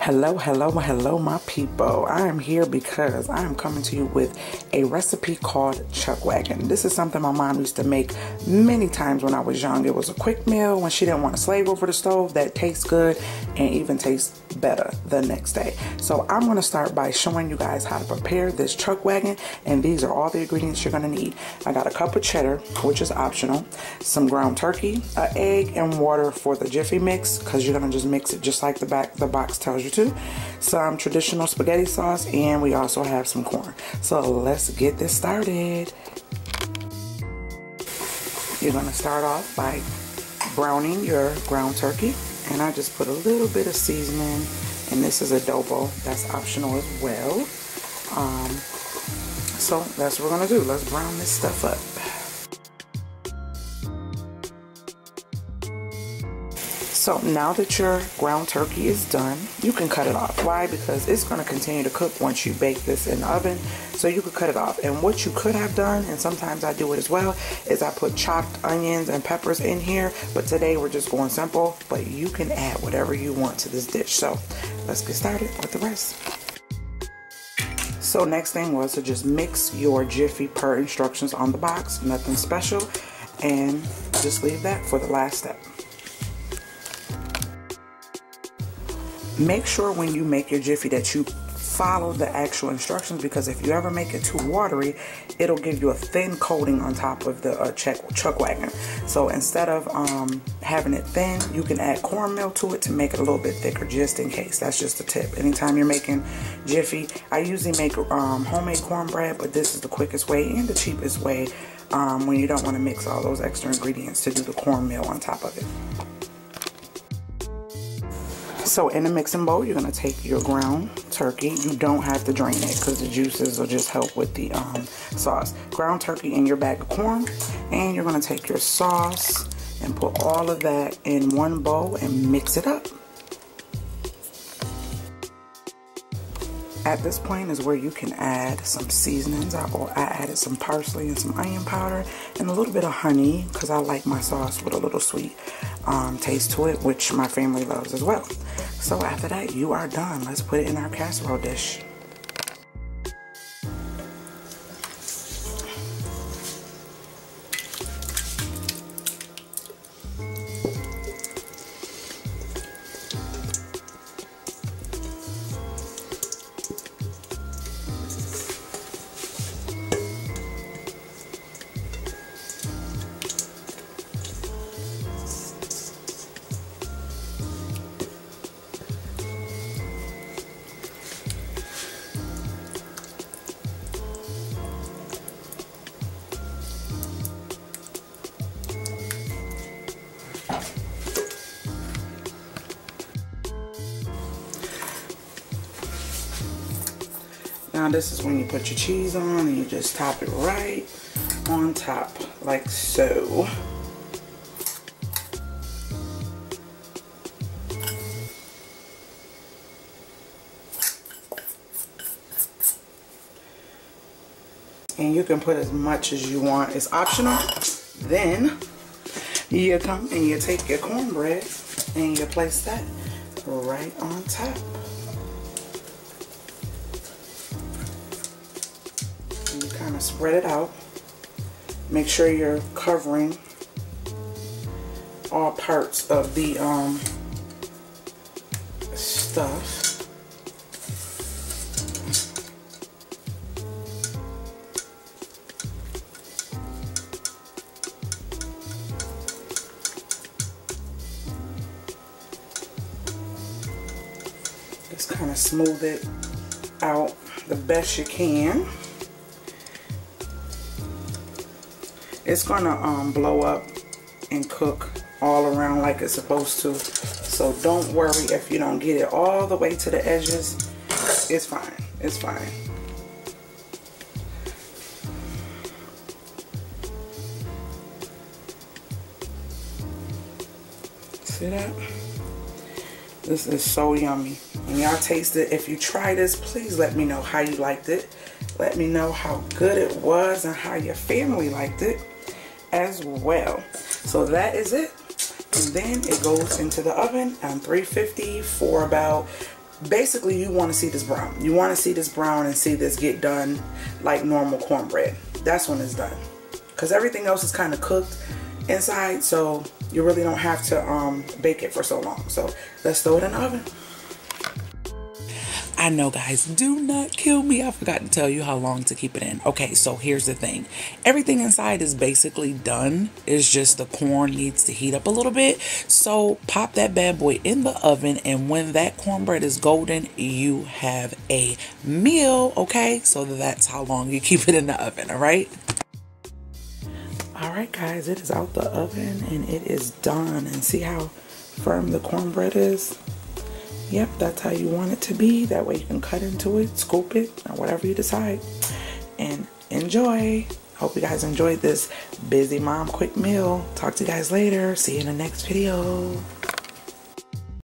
Hello, my people. I am here because I am coming to you with a recipe called chuck wagon. This is something my mom used to make many times when I was young. It was a quick meal when she didn't want to slave over the stove that tastes good and even tastes better the next day. So I'm going to start by showing you guys how to prepare this chuck wagon, and these are all the ingredients you're going to need. I got a cup of cheddar, which is optional, some ground turkey, an egg, and water for the jiffy mix, because you're going to just mix it just like the box tells you to. Some traditional spaghetti sauce, and we also have some corn. So let's get this started. You're going to start off by browning your ground turkey, and I just put a little bit of seasoning, and this is adobo, that's optional as well. So that's what we're going to do. Let's brown this stuff up. So now that your ground turkey is done, you can cut it off. Why? Because it's going to continue to cook once you bake this in the oven, so you could cut it off. And what you could have done, and sometimes I do it as well, is I put chopped onions and peppers in here, but today we're just going simple, but you can add whatever you want to this dish. So let's get started with the rest. So next thing was to just mix your jiffy per instructions on the box, nothing special, and just leave that for the last step. Make sure when you make your jiffy that you follow the actual instructions, because if you ever make it too watery, it'll give you a thin coating on top of the chuck wagon. So instead of having it thin, you can add cornmeal to it to make it a little bit thicker, just in case. That's just a tip. Anytime you're making jiffy, I usually make homemade cornbread, but this is the quickest way and the cheapest way when you don't want to mix all those extra ingredients, to do the cornmeal on top of it. So in a mixing bowl, you're going to take your ground turkey. You don't have to drain it because the juices will just help with the sauce. Ground turkey in your bag of corn, and you're going to take your sauce and put all of that in one bowl and mix it up. At this point is where you can add some seasonings. I added some parsley and some onion powder and a little bit of honey, because I like my sauce with a little sweet taste to it, which my family loves as well. So after that, you are done. Let's put it in our casserole dish. Now this is when you put your cheese on, and you just top it right on top, like so. And you can put as much as you want. It's optional. Then you come and you take your cornbread and you place that right on top. And you kind of spread it out. Make sure you're covering all parts of the stuff. Just kind of smooth it out the best you can. It's gonna blow up and cook all around like it's supposed to. So don't worry if you don't get it all the way to the edges. It's fine. It's fine. See that? This is so yummy. When y'all taste it, if you try this, please let me know how you liked it. Let me know how good it was and how your family liked it as well. So that is it. And then it goes into the oven on 350 for about basically you want to see this brown. You want to see this brown and see this get done like normal cornbread. That's when it's done. Because everything else is kind of cooked inside, so you really don't have to bake it for so long. So let's throw it in the oven. I know, guys, do not kill me. I forgot to tell you how long to keep it in. Okay, so here's the thing. Everything inside is basically done. It's just the corn needs to heat up a little bit. So pop that bad boy in the oven, and when that cornbread is golden, you have a meal, okay? So that's how long you keep it in the oven, all right? All right, guys, it is out the oven, and it is done. And see how firm the cornbread is? Yep, that's how you want it to be. That way you can cut into it, scoop it, or whatever you decide. And enjoy. Hope you guys enjoyed this busy mom quick meal. Talk to you guys later. See you in the next video.